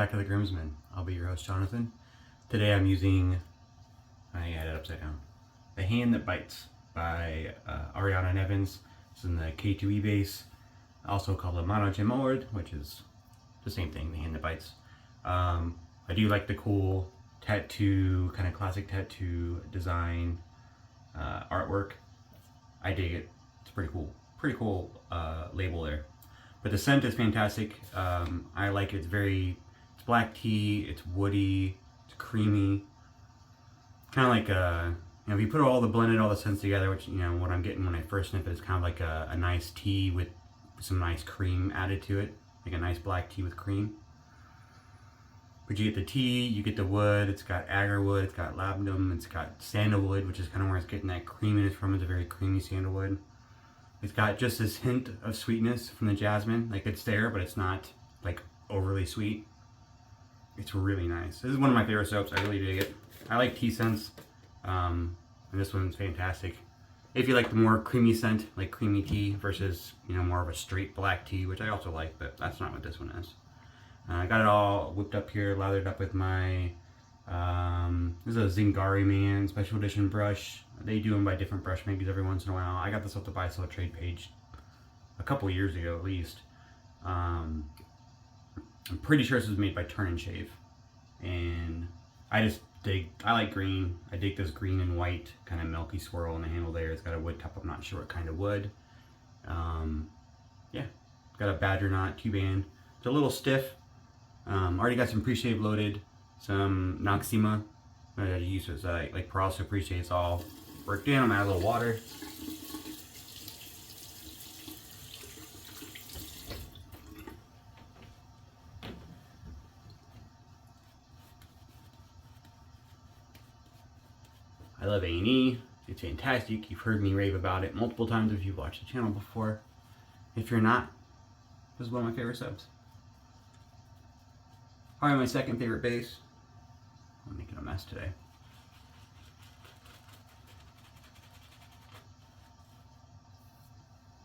back to The Groomsman. I'll be your host, Jonathan. Today I'm using, I had it upside down, The Hand That Bites by Ariana and Evans. It's in the K2E base, also called the Noxzemma, which is the same thing, The Hand That Bites. I do like the cool tattoo, kind of classic tattoo design artwork. I dig it. It's pretty cool label there. But the scent is fantastic. I like it. It's black tea, it's woody, it's creamy. Kind of like if you put all the scents together, which, what I'm getting when I first sniff it is kind of like a nice tea with some nice cream added to it. Like a nice black tea with cream. But you get the tea, you get the wood, it's got agarwood, it's got labdanum, it's got sandalwood, which is kind of where it's getting that creaminess from. It's a very creamy sandalwood. It's got just this hint of sweetness from the jasmine. Like, it's there, but it's not like overly sweet. It's really nice. This is one of my favorite soaps. I really dig it. I like tea scents, and this one's fantastic. If you like the more creamy scent, like creamy tea versus, more of a straight black tea, which I also like, but that's not what this one is. I got it all whipped up here, lathered up with my, this is a Zingari Man special edition brush. They do them by different brush makers every once in a while. I got this off the Buy Sell Trade page a couple years ago at least. I'm pretty sure this was made by TurnNShave. And I like green. I dig this green and white kind of milky swirl on the handle there. It's got a wood top. I'm not sure what kind of wood. Yeah, it's got a badger knot, 2-band. It's a little stiff. Already got some preshave loaded, some Noxzemma that I use as like Paralysis Preshave. It's all worked in. I'm gonna add a little water. I love A&E. It's fantastic. You've heard me rave about it multiple times if you've watched the channel before. If you're not, this is one of my favorite subs. Probably my second favorite base. I'm making a mess today.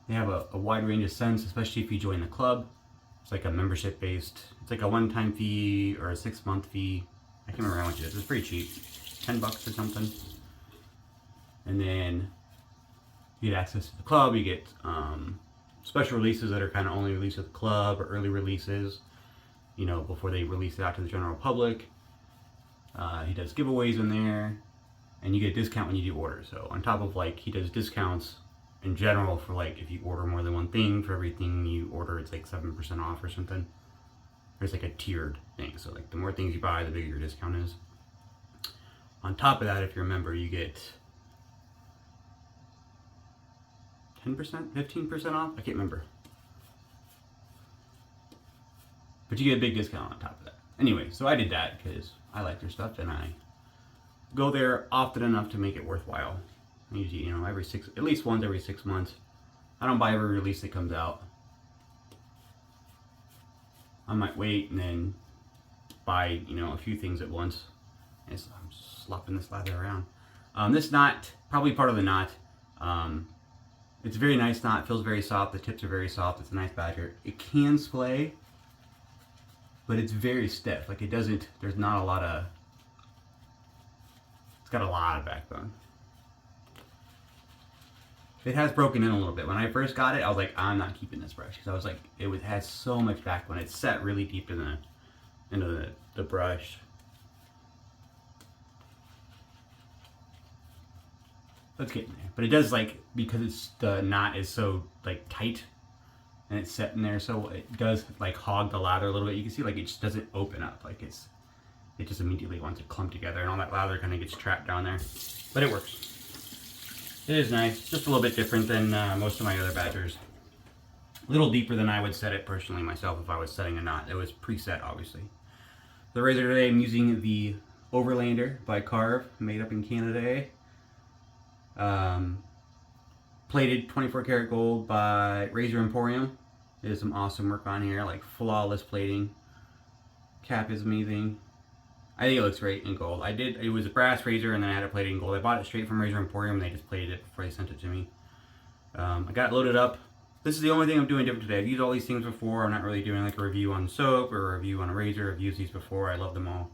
They have a wide range of scents, especially if you join the club. It's like a membership based. It's like a one-time fee or a 6-month fee. I can't remember how much it is. It's pretty cheap, $10 or something. And then you get access to the club. You get special releases that are kind of only released at the club, or early releases, before they release it out to the general public. He does giveaways in there, and you get a discount when you do order. So on top of, he does discounts in general for, if you order more than one thing. For everything you order, it's like 7% off or something. There's like a tiered thing. So the more things you buy, the bigger your discount is. On top of that, if you're a member, you get 10%, 15% off? I can't remember. But you get a big discount on top of that. Anyway, so I did that because I like their stuff and I go there often enough to make it worthwhile. I usually, at least once every 6 months. I don't buy every release that comes out. I might wait and then buy, a few things at once. I'm slopping this lather around. This knot, probably part of the knot. It's a very nice knot, feels very soft, the tips are very soft, it's a nice badger. It can splay, but it's very stiff. There's not a lot of, it's got a lot of backbone. It has broken in a little bit. When I first got it, I was like, I'm not keeping this brush. Because I was like, it had so much backbone. It's set really deep into the brush. Let's get in there. But it does, because the knot is so tight and it's set in there, so it does hog the lather a little bit. You can see it just doesn't open up. It just immediately wants to clump together, and all that lather kind of gets trapped down there. But it works. It is nice. Just a little bit different than most of my other badgers. A little deeper than I would set it personally myself if I was setting a knot. It was preset, obviously. The razor today, I'm using the Overlander by Karve, made up in Canada. Plated 24 karat gold by Razor Emporium. There's some awesome work on here, flawless plating. Cap is amazing. I think it looks great in gold. It was a brass razor and then I had it plated in gold. I bought it straight from Razor Emporium and they just plated it before they sent it to me. I got it loaded up. this is the only thing I'm doing different today. I've used all these things before. I'm not really doing like a review on soap or a review on a razor. I've used these before. I love them all.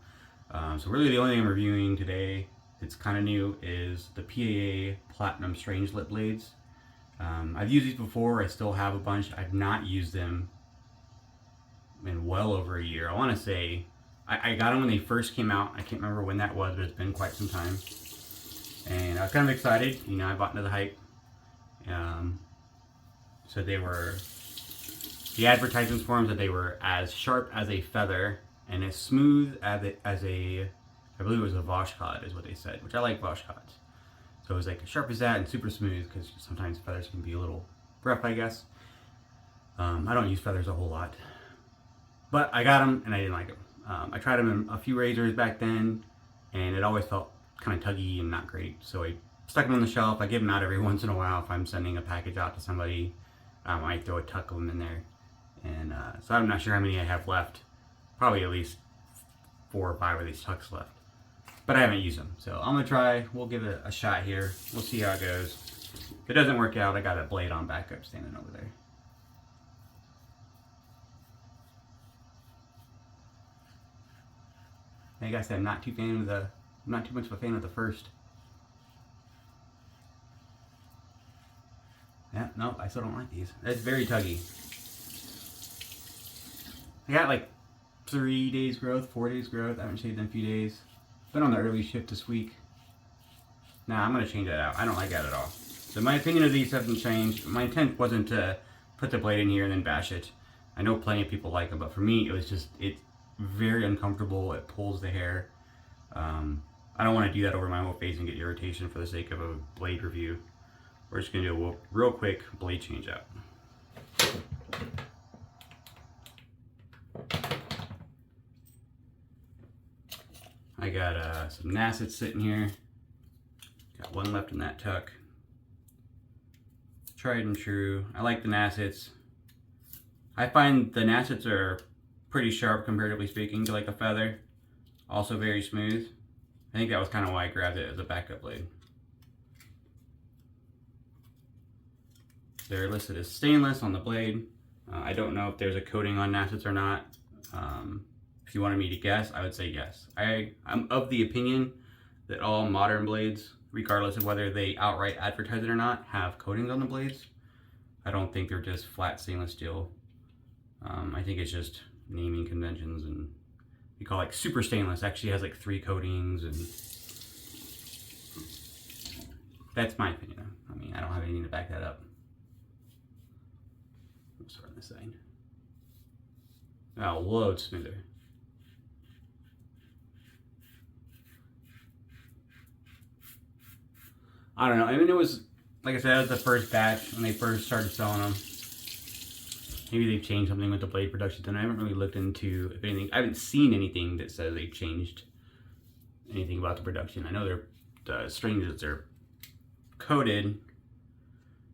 So really the only thing I'm reviewing today that's kind of new is the PAA Platinum Stranglet blades. I've used these before. I still have a bunch. I've not used them in well over a year. I want to say I got them when they first came out. I can't remember when that was, but it's been quite some time. And I was kind of excited. You know, I bought into the hype. So they were, the advertisements for them said they were as sharp as a feather and as smooth as a I believe it was a washcloth is what they said, which I like washcloths. So it was like as sharp as that and super smooth, because sometimes feathers can be a little rough, I guess. I don't use feathers a whole lot. But I got them and I didn't like them. I tried them in a few razors back then and it always felt kind of tuggy and not great. So I stuck them on the shelf. I give them out every once in a while if I'm sending a package out to somebody. I might throw a tuck of them in there. And so I'm not sure how many I have left. Probably at least 4 or 5 of these tucks left. But I haven't used them. So I'm going to try. We'll give it a shot here. We'll see how it goes. If it doesn't work out, I got a blade on backup standing over there. Like I said, I'm not too much of a fan of the first. Yeah, no, I still don't like these. It's very tuggy. I got like 3 days growth, 4 days growth. I haven't shaved in a few days. Been on the early shift this week. Nah, I'm gonna change that out. I don't like that at all. So my opinion of these hasn't changed. My intent wasn't to put the blade in here and then bash it. I know plenty of people like them, but for me, it was just, it's very uncomfortable. It pulls the hair. I don't want to do that over my whole face and get irritation for the sake of a blade review. We're just going to do a real quick blade change out. I got some Nanette sitting here. Got one left in that tuck. Tried and true. I like the Nanettes. I find the Nanettes are pretty sharp comparatively speaking to like a feather. Also very smooth. I think that was kind of why I grabbed it as a backup blade. They're listed as stainless on the blade. I don't know if there's a coating on Nanettes or not. If you wanted me to guess, I would say yes. I'm of the opinion that all modern blades, regardless of whether they outright advertise it or not, have coatings on the blades. I don't think they're just flat stainless steel. I think it's just naming conventions, and we call like super stainless actually has like 3 coatings, and that's my opinion. I mean, I don't have anything to back that up. Let's start on this side. Oh, loads smoother. I don't know. I mean, it was, like I said, it was the first batch when they first started selling them. Maybe they've changed something with the blade production. And I haven't really looked into if anything. I haven't seen anything that says they've changed anything about the production. I know the Stranglets are coated.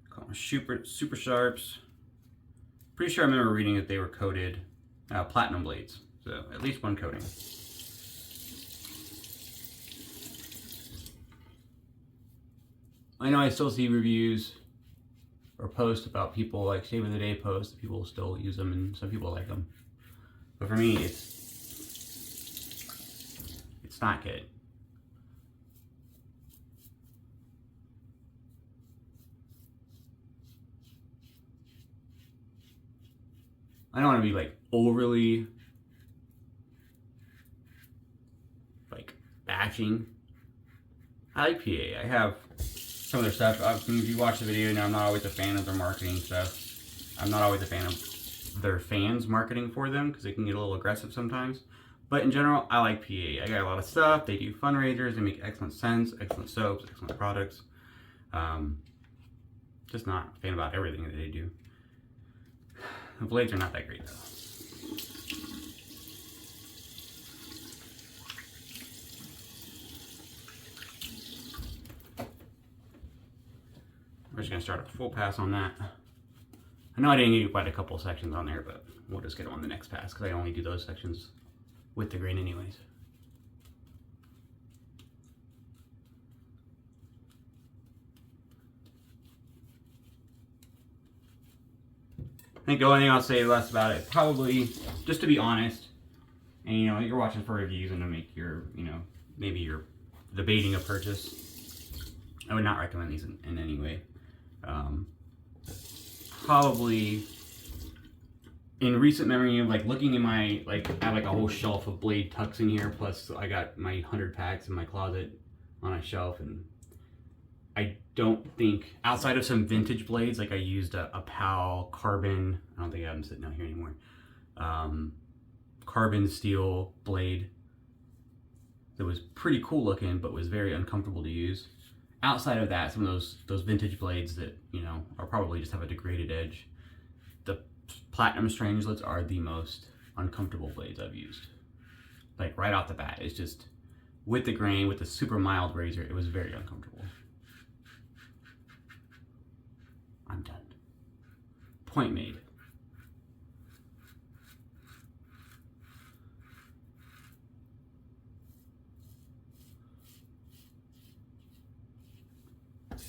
Call them super sharps. Pretty sure I remember reading that they were coated platinum blades. So at least one coating. I know I still see reviews or posts about people like Shave of the Day posts. People still use them and some people like them. But for me, it's not good. I don't want to be like overly like bashing. I like PA. I have some of their stuff. If you watch the video, you know I'm not always a fan of their marketing stuff. I'm not always a fan of their fans marketing for them because they can get a little aggressive sometimes. But in general, I like PA. I got a lot of stuff. They do fundraisers. They make excellent scents, excellent soaps, excellent products. Just not a fan about everything that they do. The blades are not that great though. We're just gonna start a full pass on that. I know I didn't do quite a couple sections on there, but we'll just get on the next pass because I only do those sections with the grain anyways. think the only thing I'll say less about it, probably, just to be honest, and you know, you're watching for reviews and to make your, you know, maybe you're debating a purchase, I would not recommend these in any way. Probably in recent memory of like looking in my, like I have like a whole shelf of blade tucks in here, plus I got my 100 packs in my closet on a shelf, and I don't think, outside of some vintage blades, like I used a PAL carbon, I don't think I have them sitting out here anymore, carbon steel blade that was pretty cool looking, but was very uncomfortable to use. Outside of that, some of those vintage blades that, you know, are probably just have a degraded edge. The platinum Stranglets are the most uncomfortable blades I've used. Like right off the bat, it's just, with the grain, with the super mild razor, it was very uncomfortable. I'm done. Point made.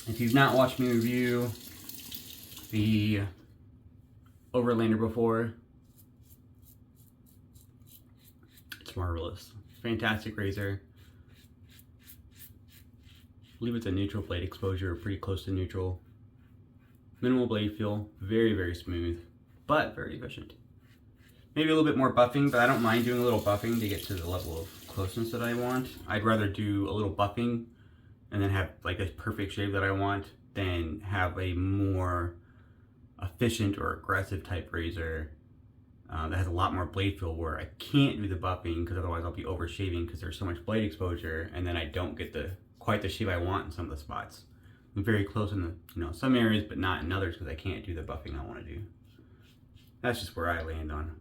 If you've not watched me review the Overlander before, it's marvelous. Fantastic razor. I believe it's a neutral blade exposure, pretty close to neutral. Minimal blade feel, very, very smooth, but very efficient. Maybe a little bit more buffing, but I don't mind doing a little buffing to get to the level of closeness that I want. I'd rather do a little buffing and then have like a perfect shave that I want than have a more efficient or aggressive type razor that has a lot more blade feel, where I can't do the buffing because otherwise I'll be over shaving because there's so much blade exposure, and then I don't get quite the shave I want in some of the spots. I'm very close in the, you know, some areas, but not in others because I can't do the buffing I want to do. That's just where I land on.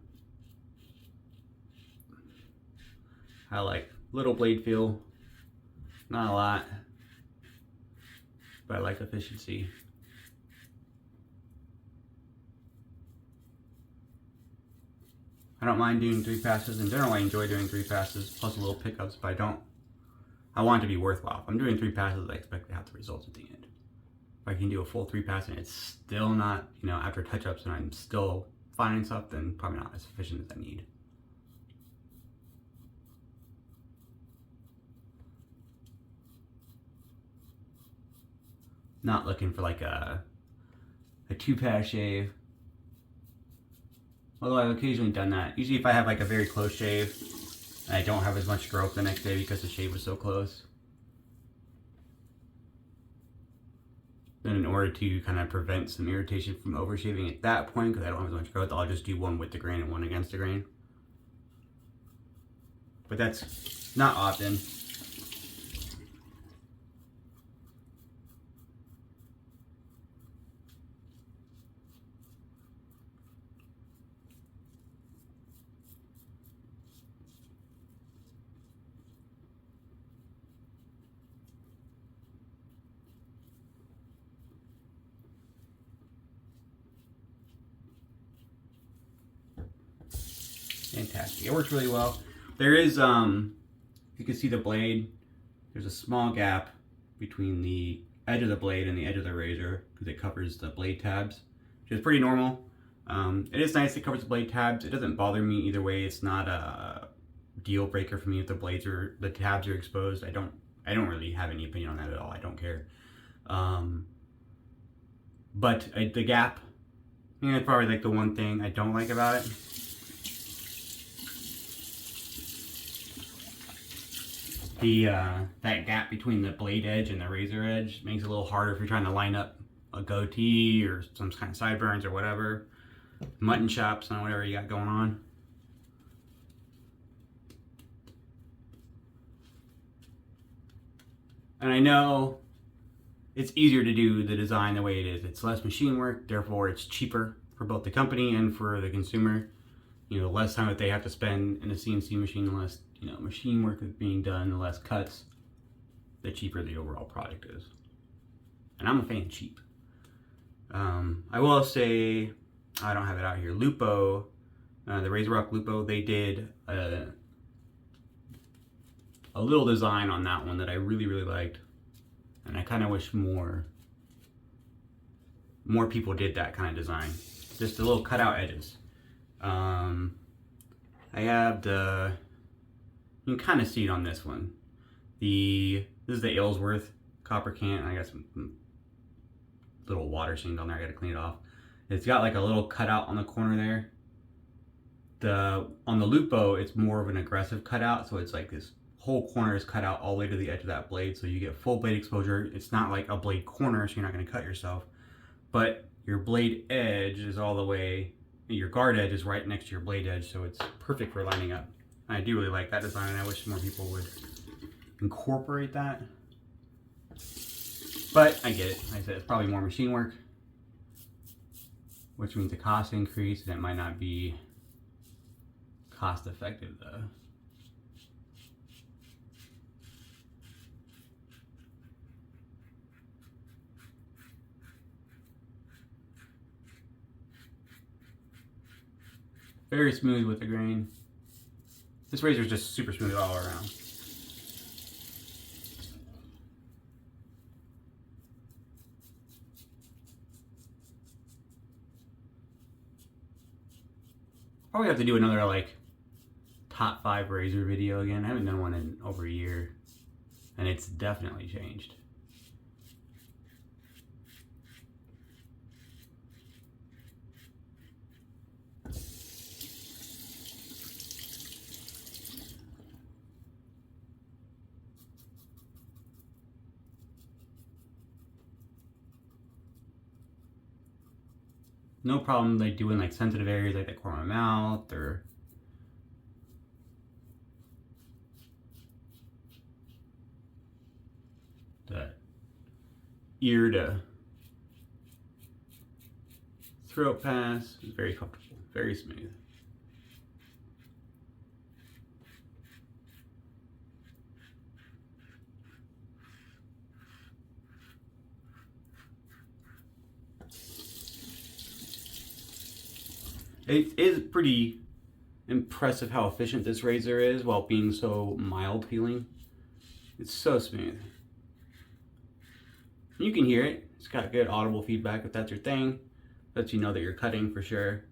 I like little blade feel, not a lot, but I like efficiency. I don't mind doing 3 passes. In general, I enjoy doing 3 passes plus a little pickups, but I want it to be worthwhile. If I'm doing 3 passes, I expect to have the results at the end. If I can do a full 3 pass and it's still not, you know, after touch-ups and I'm still finding stuff, then probably not as efficient as I need. Not looking for like a 2-pass shave. Although I've occasionally done that. Usually if I have like a very close shave and I don't have as much growth the next day because the shave was so close, then in order to kind of prevent some irritation from overshaving at that point, because I don't have as much growth, I'll just do one with the grain and one against the grain. But that's not often. Fantastic. It works really well. There is, you can see the blade, there's a small gap between the edge of the blade and the edge of the razor because it covers the blade tabs, which is pretty normal. It is nice it covers the blade tabs. It doesn't bother me either way. It's not a deal breaker for me if the tabs are exposed. I don't really have any opinion on that at all. I don't care. But the gap, you know, it's probably like the one thing I don't like about it. That gap between the blade edge and the razor edge makes it a little harder if you're trying to line up a goatee or some kind of sideburns or whatever, mutton chops and whatever you got going on. And I know it's easier to do the design the way it is. It's less machine work, therefore it's cheaper for both the company and for the consumer. You know, the less time that they have to spend in a CNC machine, the less, you know, machine work is being done, the less cuts, the cheaper the overall product is. And I'm a fan of cheap. I will say, I don't have it out here, Lupo, the Razor Rock Lupo, they did a little design on that one that I really, really liked. And I kind of wish more people did that kind of design. just the little cutout edges. I have the, you can kind of see it on this one. This is the Aylesworth copper can. I got some little water stains on there. I gotta clean it off. It's got like a little cutout on the corner there. On the Lupo, it's more of an aggressive cutout, so it's like this whole corner is cut out all the way to the edge of that blade, so you get full blade exposure. It's not like a blade corner, so you're not going to cut yourself, but your blade edge is all the way, your guard edge is right next to your blade edge, so it's perfect for lining up. I do really like that design, and I wish more people would incorporate that, but I get it. Like I said, it's probably more machine work, which means the cost increase, and it might not be cost effective though. Very smooth with the grain. This razor is just super smooth all around. Probably have to do another like top 5 razor video again. I haven't done one in over a year, and it's definitely changed. No problem like doing like sensitive areas like the corner of my mouth or the ear to throat pass. It's very comfortable, very smooth. It is pretty impressive how efficient this razor is while being so mild feeling. It's so smooth. You can hear it. It's got good audible feedback if that's your thing. Lets you know that you're cutting for sure.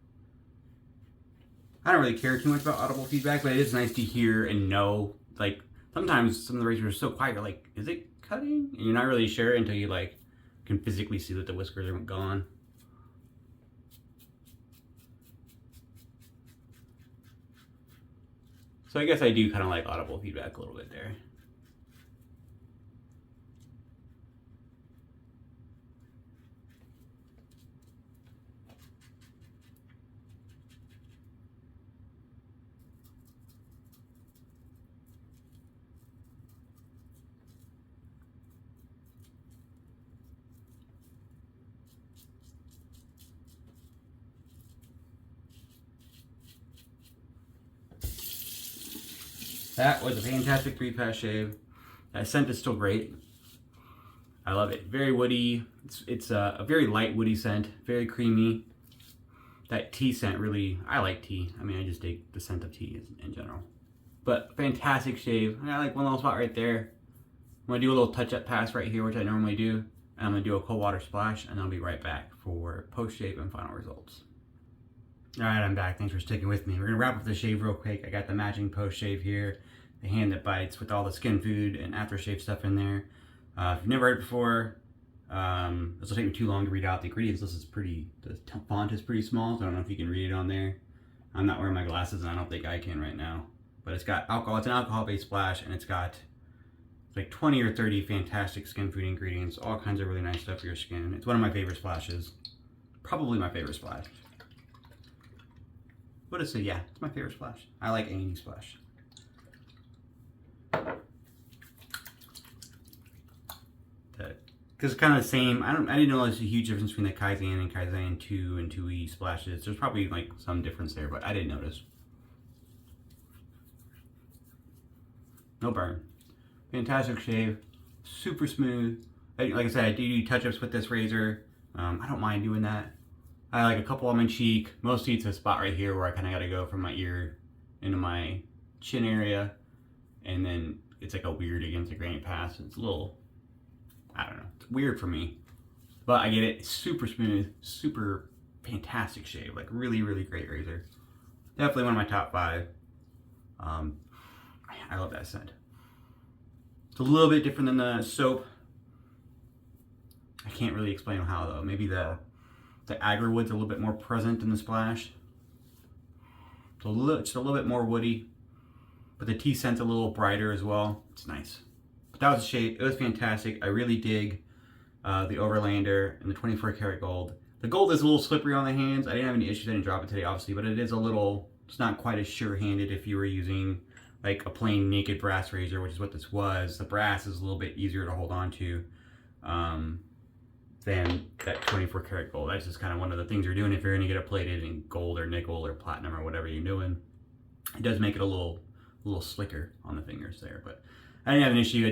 I don't really care too much about audible feedback, but it is nice to hear and know. Like sometimes some of the razors are so quiet, you're like, is it cutting? And you're not really sure until you like can physically see that the whiskers are gone. So I guess I do kind of like audible feedback a little bit there. That was a fantastic 3-pass shave. That scent is still great. I love it. Very woody. It's a very light woody scent. Very creamy. That tea scent really, I like tea. I mean, I just dig the scent of tea in general. But fantastic shave. I got like one little spot right there. I'm gonna do a little touch-up pass right here, which I normally do. And I'm gonna do a cold water splash, and I'll be right back for post-shave and final results. All right, I'm back. Thanks for sticking with me. We're gonna wrap up the shave real quick. I got the matching post-shave here, the hand that bites with all the skin food and aftershave stuff in there. If you've never heard it before, this will take me too long to read out. The ingredients list is pretty, the font is pretty small, so I don't know if you can read it on there. I'm not wearing my glasses, and I don't think I can right now. But it's got alcohol, it's an alcohol-based splash, and it's got like 20 or 30 fantastic skin food ingredients, all kinds of really nice stuff for your skin. It's one of my favorite splashes. Probably my favorite splash. What is it? Yeah, it's my favorite splash. I like A&E splash. Because it's kind of the same. I didn't know there's a huge difference between the Kaizen and Kaizen 2 and 2E splashes. There's probably like some difference there, but I didn't notice. No burn. Fantastic shave. Super smooth. Like I said, I do touch-ups with this razor. I don't mind doing that. I like a couple on my cheek. Mostly it's a spot right here where I kind of got to go from my ear into my chin area. And then it's like a weird against the grain pass. It's a little, I don't know, it's weird for me. But I get it. It's super smooth, super fantastic shave, like really, really great razor. Definitely one of my top 5. I love that scent. It's a little bit different than the soap. I can't really explain how though. Maybe the agarwood's a little bit more present in the splash. It's just a little bit more woody, but the tea scent's a little brighter as well. It's nice. But that was a shave. It was fantastic. I really dig the Overlander and the 24 karat gold. The gold is a little slippery on the hands. I didn't have any issues. I didn't drop it today, obviously, but it is a little, it's not quite as sure-handed if you were using like a plain naked brass razor, which is what this was. The brass is a little bit easier to hold on to than that 24 karat gold. That's just kind of one of the things you're doing if you're going to get it plated in gold or nickel or platinum or whatever you're doing. It does make it a little slicker on the fingers there, but I didn't have an issue.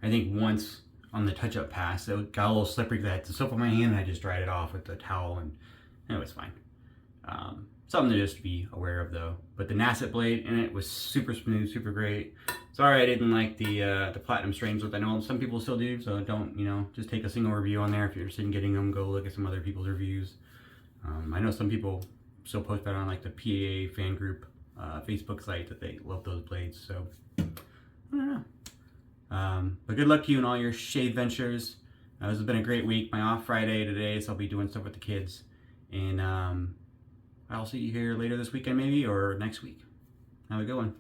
I think once on the touch-up pass, it got a little slippery because I had the soap on my hand and I just dried it off with the towel, and it was fine. Something to just be aware of though. But the Nanette blade in it was super smooth, super great. Sorry I didn't like the platinum Stranglet. I know some people still do, so don't, just take a single review on there. If you're interested in getting them, go look at some other people's reviews. I know some people still post that on like the PAA fan group Facebook site that they love those blades, so I don't know. But good luck to you in all your shave ventures. This has been a great week. My off Friday today, so I'll be doing stuff with the kids. And I'll see you here later this weekend maybe, or next week. Have a good one.